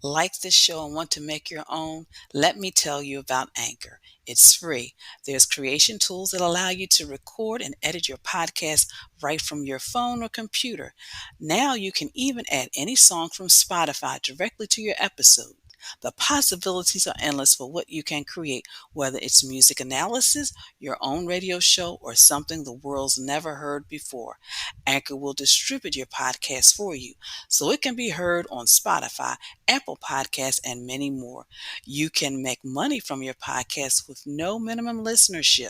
Like this show and want to make your own? Let me tell you about Anchor. It's free. There's creation tools that allow you to record and edit your podcast right from your phone or computer. Now you can even add any song from Spotify directly to your episode. The possibilities are endless for what you can create, whether it's music analysis, your own radio show, or something the world's never heard before. Anchor will distribute your podcast for you so it can be heard on Spotify, Apple Podcasts, and many more. You can make money from your podcast with no minimum listenership.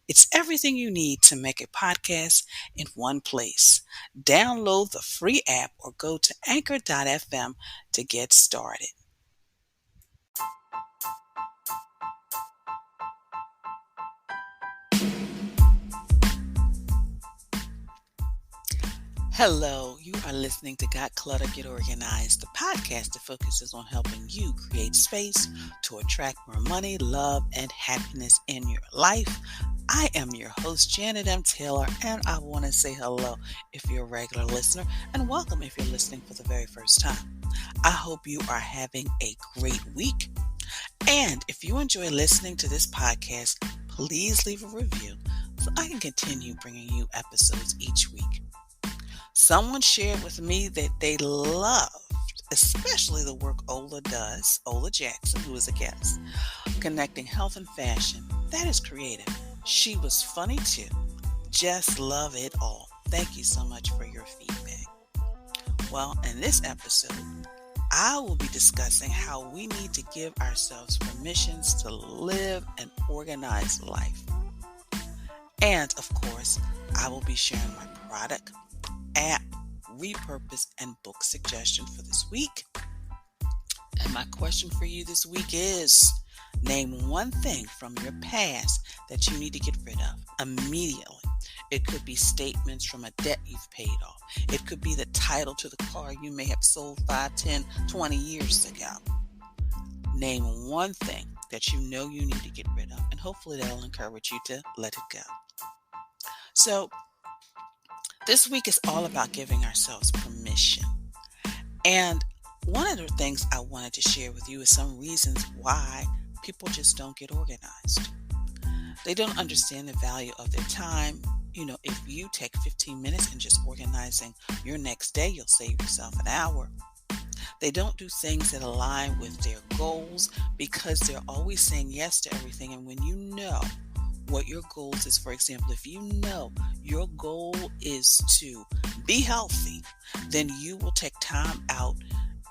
It's everything you need to make a podcast in one place. Download the free app or go to anchor.fm to get started. Hello, you are listening to Got Clutter, Get Organized, the podcast that focuses on helping you create space to attract more money, love, and happiness in your life. I am your host, Janet M. Taylor, and I want to say hello if you're a regular listener, and welcome if you're listening for the very first time. I hope you are having a great week. And if you enjoy listening to this podcast, please leave a review so I can continue bringing you episodes each week. Someone shared with me that they loved, especially the work Ola does, Ola Jackson, who is a guest, connecting health and fashion. That is creative. She was funny too. Just love it all. Thank you so much for your feedback. Well, in this episode, I will be discussing how we need to give ourselves permissions to live an organized life. And of course, I will be sharing my product, app, repurpose, and book suggestion for this week. And my question for you this week is, name one thing from your past that you need to get rid of immediately. It could be statements from a debt you've paid off. It could be the title to the car you may have sold 5, 10, 20 years ago. Name one thing that you know you need to get rid of, and hopefully that'll encourage you to let it go. So, this week is all about giving ourselves permission. And one of the things I wanted to share with you is some reasons why people just don't get organized. They don't understand the value of their time. You know, if you take 15 minutes and just organizing your next day, you'll save yourself an hour. They don't do things that align with their goals because they're always saying yes to everything. And when you know what your goals is, for example, if you know your goal is to be healthy, then you will take time out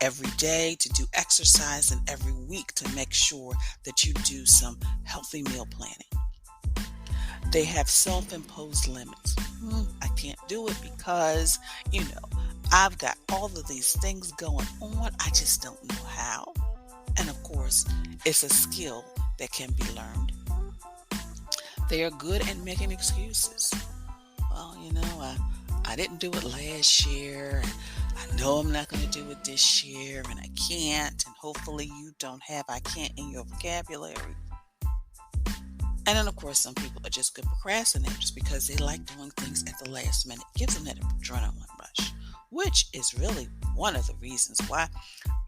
every day to do exercise and every week to make sure that you do some healthy meal planning. They have self-imposed limits. I can't do it because, I've got all of these things going on. I just don't know how. And of course, it's a skill that can be learned. They are good at making excuses. Well, I didn't do it last year. I know I'm not going to do it this year, and I can't. And hopefully you don't have I can't in your vocabulary. And then, of course, some people are just good procrastinators because they like doing things at the last minute. It gives them that adrenaline rush, which is really one of the reasons why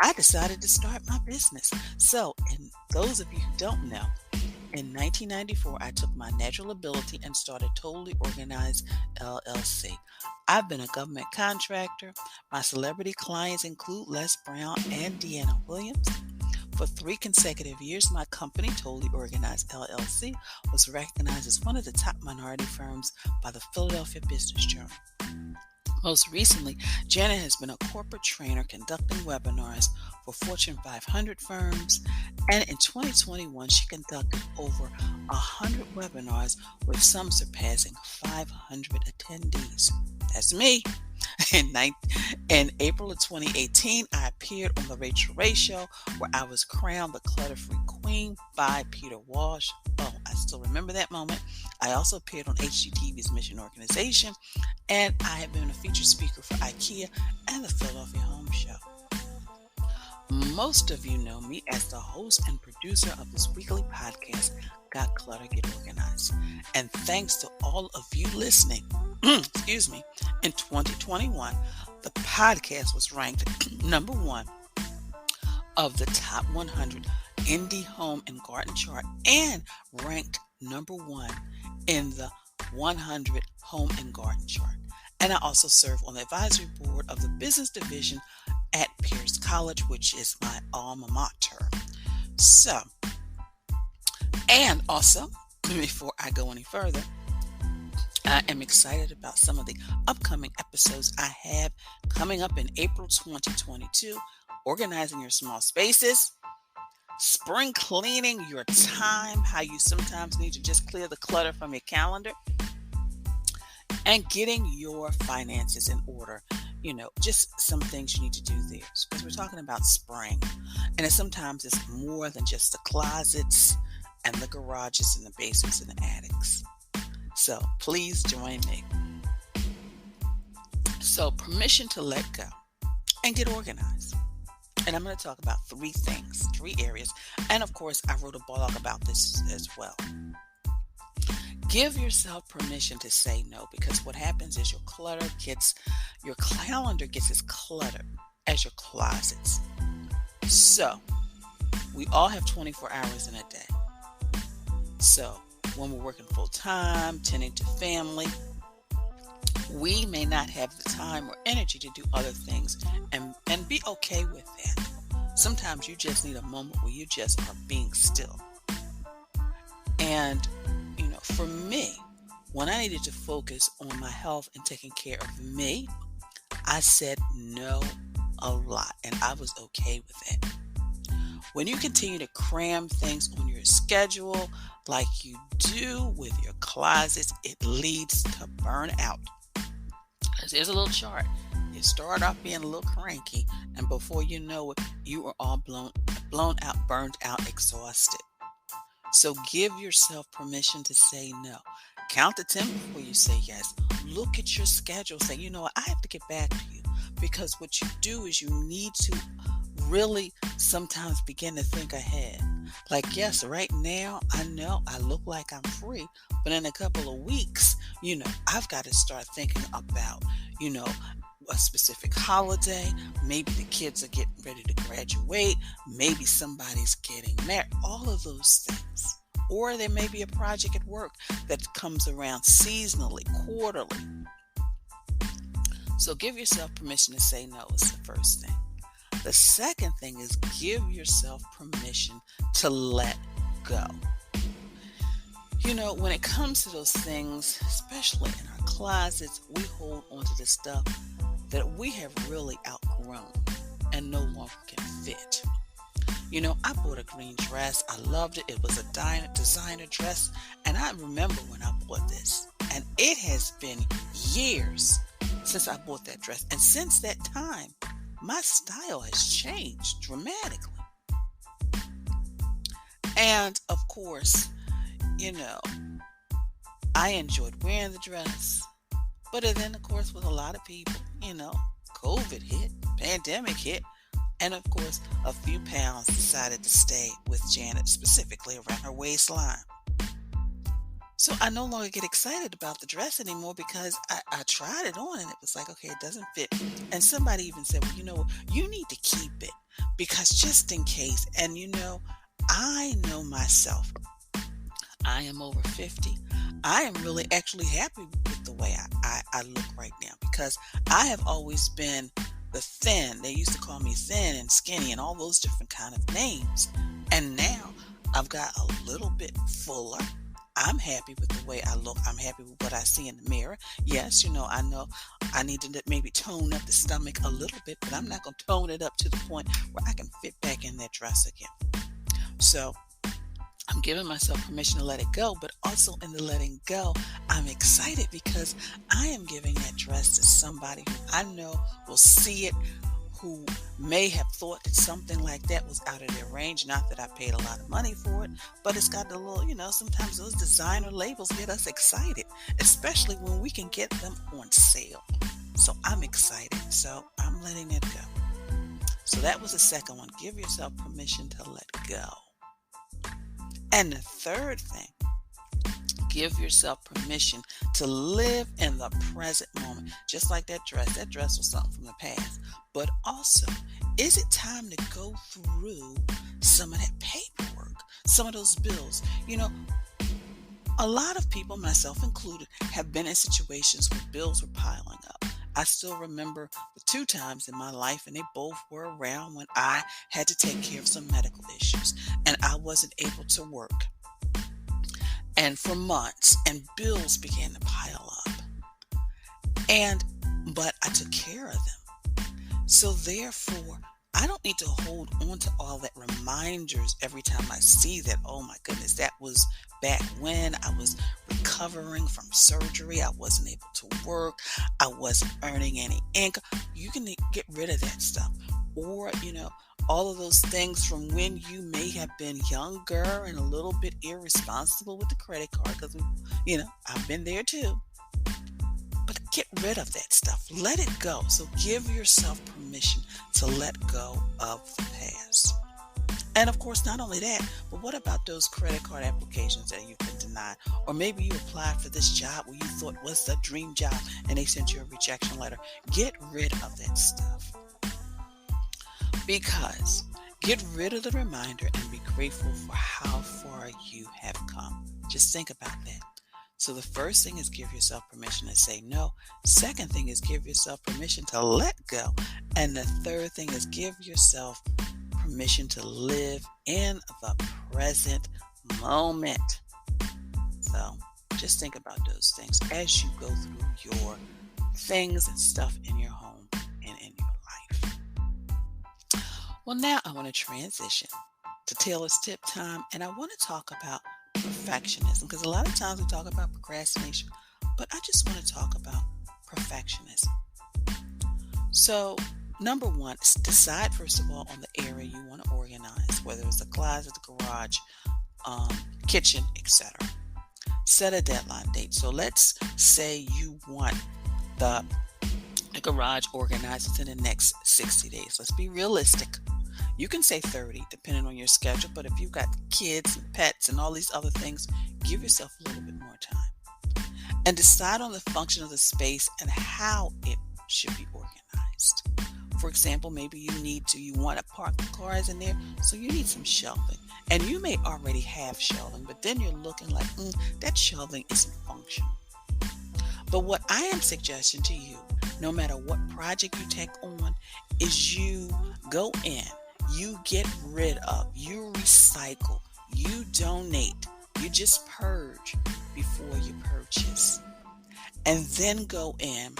I decided to start my business. So, and those of you who don't know, in 1994, I took my natural ability and started Totally Organized LLC. I've been a government contractor. My celebrity clients include Les Brown and Dyana Williams. For 3 consecutive years, my company, Totally Organized LLC, was recognized as one of the top minority firms by the Philadelphia Business Journal. Most recently, Janet has been a corporate trainer conducting webinars for Fortune 500 firms, and in 2021, she conducted over 100 webinars with some surpassing 500 attendees. That's me. In April of 2018, I appeared on the Rachael Ray Show, where I was crowned the Clutter Free Queen by Peter Walsh. Oh, I still remember that moment. I also appeared on HGTV'S Mission Organization, and I have been a featured speaker for IKEA and the Philadelphia Home Show. Most of you know me as the host and producer of this weekly podcast, Got Clutter, Get Organized. And thanks to all of you listening, in 2021, the podcast was ranked number 1 of the top 100 indie home and garden chart and ranked number 1 in the 100 home and garden chart. And I also serve on the advisory board of the business division at Pierce College, which is my alma mater. So, and also, before I go any further, I am excited about some of the upcoming episodes I have coming up in April 2022. Organizing your small spaces, spring cleaning your time, how you sometimes need to just clear the clutter from your calendar, and getting your finances in order. Just some things you need to do there. Because we're talking about spring. And sometimes it's more than just the closets and the garages and the basements and the attics. So please join me. So permission to let go and get organized. And I'm going to talk about 3 areas. And of course, I wrote a blog about this as well. Give yourself permission to say no, because what happens is your calendar gets as cluttered as your closets. So we all have 24 hours in a day. So when we're working full time, tending to family, we may not have the time or energy to do other things, and be okay with that. Sometimes you just need a moment where you just are being still. And for me, when I needed to focus on my health and taking care of me, I said no a lot, and I was okay with it. When you continue to cram things on your schedule like you do with your closets, it leads to burnout. There's a little chart. You start off being a little cranky, and before you know it, you are all blown out, burned out, exhausted. So give yourself permission to say no. Count to 10 before you say yes. Look at your schedule. Say, you know what, I have to get back to you. Because what you do is you need to really sometimes begin to think ahead. Like, yes, right now, I know I look like I'm free, but in a couple of weeks, I've got to start thinking about, a specific holiday. Maybe the kids are getting ready to graduate. Maybe somebody's getting married. All of those things. Or there may be a project at work that comes around seasonally, quarterly. So give yourself permission to say no is the first thing. The second thing is give yourself permission to let go. When it comes to those things, especially in our closets, we hold onto the stuff that we have really outgrown and no longer can fit. I bought a green dress. I loved it. It was a designer dress. And I remember when I bought this. And it has been years since I bought that dress. And since that time, my style has changed dramatically. And of course, I enjoyed wearing the dress. But then, of course, with a lot of people, COVID hit, pandemic hit. And of course, a few pounds decided to stay with Janet, specifically around her waistline. So I no longer get excited about the dress anymore because I tried it on and it was like, okay, it doesn't fit. And somebody even said, well, you need to keep it because just in case. And I know myself. I am over 50. I am really actually happy with the way I look right now because I have always been the thin. They used to call me thin and skinny and all those different kind of names. And now I've got a little bit fuller. I'm happy with the way I look. I'm happy with what I see in the mirror. Yes, I know I need to maybe tone up the stomach a little bit, but I'm not going to tone it up to the point where I can fit back in that dress again. So I'm giving myself permission to let it go, but also in the letting go, I'm excited because I am giving that dress to somebody who I know will see it, who may have thought that something like that was out of their range. Not that I paid a lot of money for it, but it's got the little, sometimes those designer labels get us excited, especially when we can get them on sale. So I'm excited. So I'm letting it go. So that was the second one. Give yourself permission to let go. And the third thing, give yourself permission to live in the present moment. Just like that dress. That dress was something from the past. But also, is it time to go through some of that paperwork, some of those bills? A lot of people, myself included, have been in situations where bills were piling up. I still remember the 2 times in my life, and they both were around when I had to take care of some medical issues and I wasn't able to work. And for months, and bills began to pile up. But I took care of them. So therefore, I don't need to hold on to all that reminders every time I see that, oh my goodness, that was back when I was recovering from surgery. I wasn't able to work. I wasn't earning any income. You can get rid of that stuff. Or, all of those things from when you may have been younger and a little bit irresponsible with the credit card, because, I've been there too. But get rid of that stuff. Let it go. So give yourself permission to let go of the past. And of course, not only that, but what about those credit card applications that you've been denied? Or maybe you applied for this job where you thought was the dream job and they sent you a rejection letter. Get rid of that stuff. Because get rid of the reminder and be grateful for how far you have come. Just think about that. So the first thing is give yourself permission to say no. Second thing is give yourself permission to let go. And the third thing is give yourself permission to live in the present moment. So just think about those things as you go through your things and stuff in your home and in your life. Well, now I want to transition to Taylor's tip time, and I want to talk about perfectionism, because a lot of times we talk about procrastination, but I just want to talk about perfectionism. So, number one, decide first of all on the area you want to organize, whether it's the closet, the garage, kitchen, etc. Set a deadline date. So let's say you want the garage organized within the next 60 days. Let's be realistic. You can say 30, depending on your schedule, but if you've got kids and pets and all these other things, give yourself a little bit more time. And decide on the function of the space and how it should be organized. For example, maybe you want to park the cars in there, so you need some shelving. And you may already have shelving, but then you're looking like, that shelving isn't functional. But what I am suggesting to you, no matter what project you take on, is you go in, you get rid of, you recycle, you donate, you just purge before you purchase. And then go in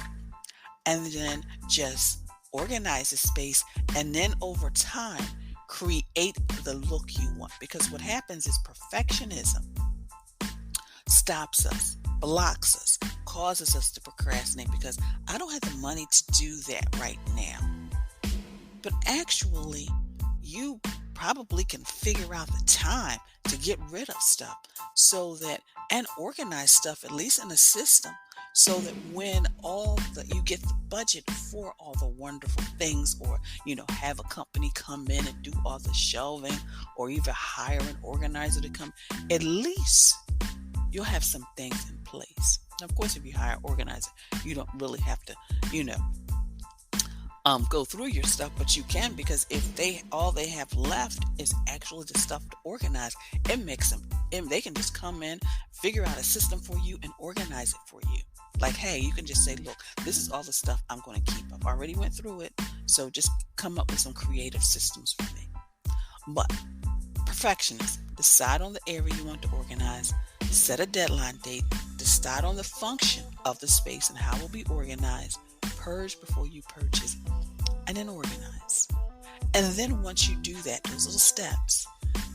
and then just organize the space, and then over time create the look you want. Because what happens is perfectionism stops us, blocks us, causes us to procrastinate because I don't have the money to do that right now. But actually, you probably can figure out the time to get rid of stuff and organize stuff, at least in a system, so that when you get the budget for all the wonderful things, or have a company come in and do all the shelving, or even hire an organizer to come, at least you'll have some things in place. Now, of course, if you hire an organizer, you don't really have to go through your stuff, but you can, because if all they have left is actually the stuff to organize, it makes them, they can just come in, figure out a system for you and organize it for you. Like, hey, you can just say, look, this is all the stuff I'm going to keep. I've already went through it, so just come up with some creative systems for me. But perfectionist, decide on the area you want to organize, set a deadline date, decide on the function of the space and how it will be organized, purge before you purchase, and then organize. And then once you do that, those little steps,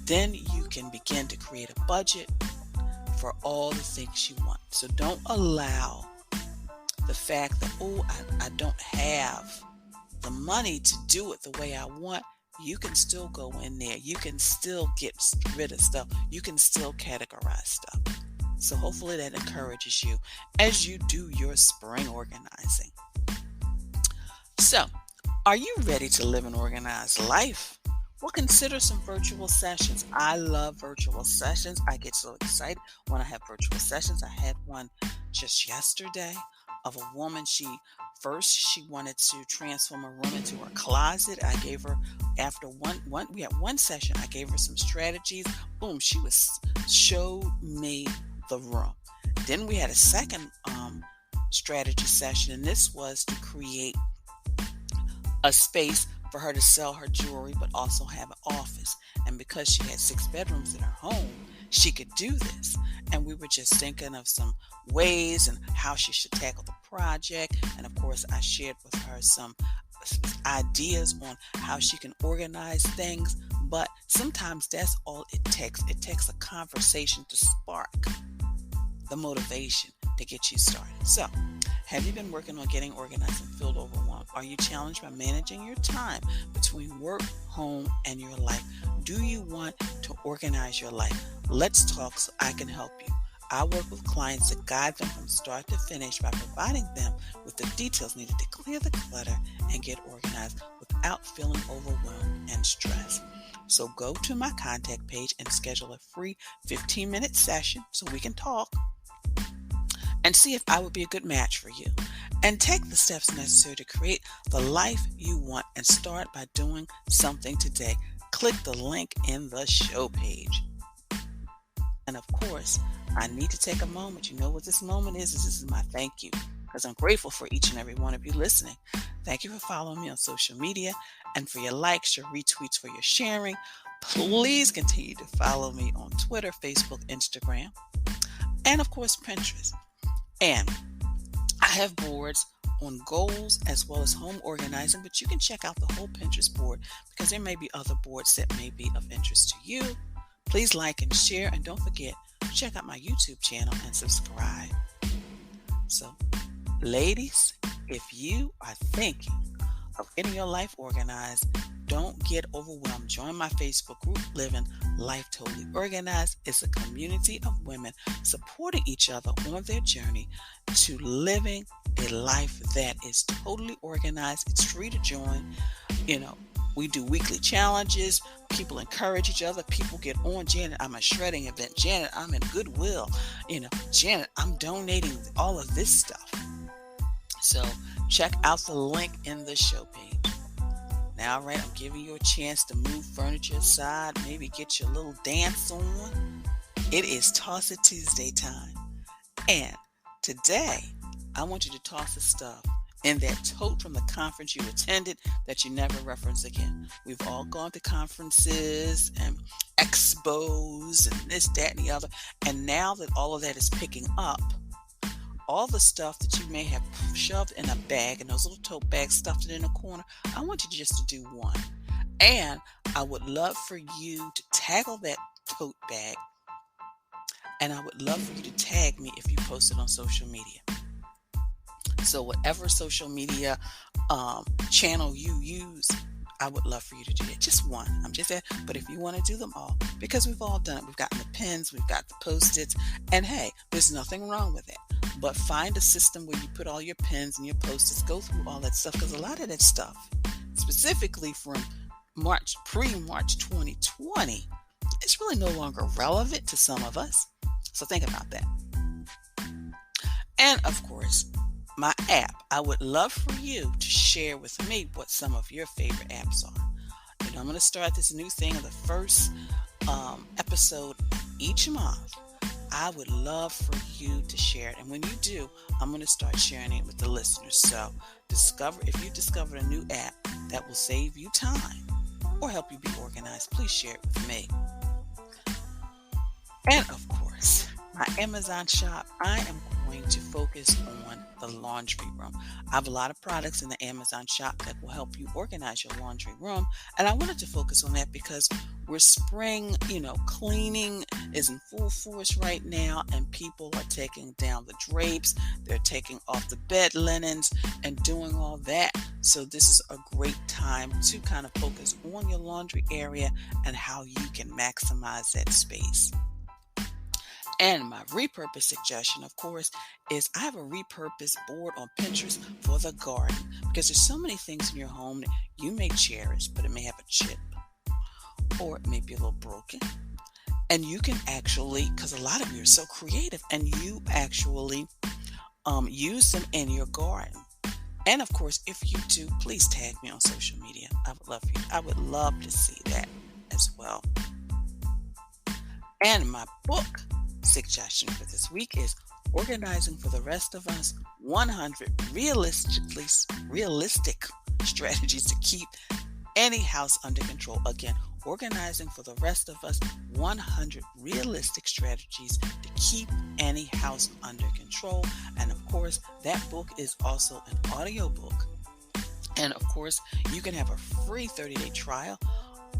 then you can begin to create a budget for all the things you want. So don't allow the fact that, I don't have the money to do it the way I want. You can still go in there. You can still get rid of stuff. You can still categorize stuff. So hopefully that encourages you as you do your spring organizing. So, are you ready to live an organized life? Well, consider some virtual sessions. I love virtual sessions. I get so excited when I have virtual sessions. I had one just yesterday of a woman. She wanted to transform a room into her closet. I gave her, after we had one session, I gave her some strategies. Boom, showed me the room. Then we had a second strategy session, and this was to create a space for her to sell her jewelry, but also have an office. And because she had 6 bedrooms in her home, she could do this. And we were just thinking of some ways and how she should tackle the project. And of course, I shared with her some ideas on how she can organize things. But sometimes that's all it takes. It takes a conversation to spark the motivation to get you started. So, have you been working on getting organized and feel overwhelmed? Are you challenged by managing your time between work, home, and your life? Do you want to organize your life? Let's talk so I can help you. I work with clients to guide them from start to finish by providing them with the details needed to clear the clutter and get organized without feeling overwhelmed and stressed. So go to my contact page and schedule a free 15-minute session so we can talk and see if I would be a good match for you. And take the steps necessary to create the life you want and start by doing something today. Click the link in the show page. And of course, I need to take a moment. You know what this moment is? This is my thank you, because I'm grateful for each and every one of you listening. Thank you for following me on social media and for your likes, your retweets, for your sharing. Please continue to follow me on Twitter, Facebook, Instagram, and of course, Pinterest. And I have boards on goals as well as home organizing, but you can check out the whole Pinterest board because there may be other boards that may be of interest to you. Please like and share, and don't forget to check out my YouTube channel and subscribe. So, ladies, if you are thinking of getting your life organized, don't get overwhelmed. Join my Facebook group, Living Life Totally Organized. It's a community of women supporting each other on their journey to living a life that is totally organized. It's free to join. We do weekly challenges. People encourage each other. People get on. Janet, I'm a shredding event. Janet, I'm in Goodwill. Janet, I'm donating all of this stuff. So check out the link in the show page. Now, all right, I'm giving you a chance to move furniture aside, maybe get your little dance on. It is Toss It Tuesday time. And today, I want you to toss the stuff in that tote from the conference you attended that you never reference again. We've all gone to conferences and expos and this, that, and the other. And now that all of that is picking up, all the stuff that you may have shoved in a bag and those little tote bags stuffed it in a corner, I want you just to do one. And I would love for you to tackle that tote bag, and I would love for you to tag me if you post it on social media. So whatever social media channel you use, I would love for you to do that. Just one. I'm just saying, but if you want to do them all, because we've all done it. We've gotten the pens, we've got the Post-its, and hey, there's nothing wrong with it. But find a system where you put all your pens and your Post-its, go through all that stuff, because a lot of that stuff, specifically from pre-March 2020, it's really no longer relevant to some of us. So think about that. And of course, my app. I would love for you to share with me what some of your favorite apps are. I'm going to start this new thing of the first episode each month. I would love for you to share it. And when you do, I'm going to start sharing it with the listeners. So if you discover a new app that will save you time or help you be organized, please share it with me. And of course, my Amazon shop, I am going to focus on the laundry room. I have a lot of products in the Amazon shop that will help you organize your laundry room. And I wanted to focus on that because we're spring, cleaning is in full force right now, and people are taking down the drapes, they're taking off the bed linens and doing all that. So this is a great time to kind of focus on your laundry area and how you can maximize that space. And my repurpose suggestion, of course, is I have a repurpose board on Pinterest for the garden, because there's so many things in your home that you may cherish, but it may have a chip or it may be a little broken. And you can actually, because a lot of you are so creative, and you actually use them in your garden. And of course, if you do, please tag me on social media. I would love to see that as well. And my book suggestion for this week is Organizing for the Rest of Us: 100 realistic strategies to keep any house under control. Again, Organizing for the Rest of Us: 100 realistic strategies to keep any house under control. And of course, that book is also an audiobook. And of course, you can have a free 30-day trial.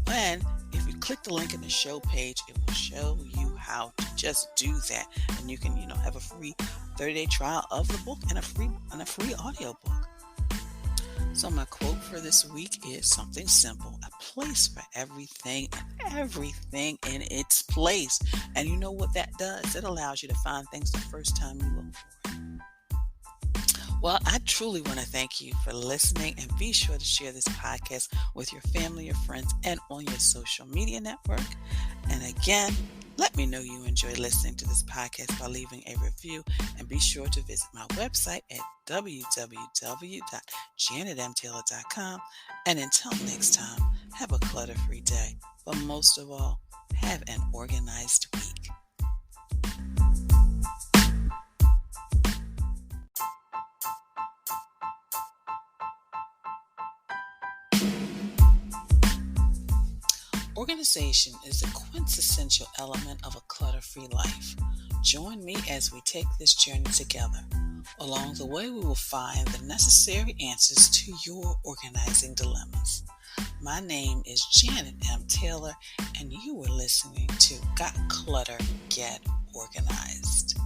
And if you click the link in the show page, it will show you how to just do that. And you can, have a free 30-day trial of the book and a free audiobook. So my quote for this week is something simple: a place for everything, and everything in its place. And you know what that does? It allows you to find things the first time you look for it. Well, I truly want to thank you for listening, and be sure to share this podcast with your family, your friends, and on your social media network. And again, let me know you enjoy listening to this podcast by leaving a review, and be sure to visit my website at www.janetmtaylor.com. And until next time, have a clutter-free day, but most of all, have an organized week. Organization is a quintessential element of a clutter-free life. Join me as we take this journey together. Along the way, we will find the necessary answers to your organizing dilemmas. My name is Janet M. Taylor, and you are listening to Got Clutter, Get Organized.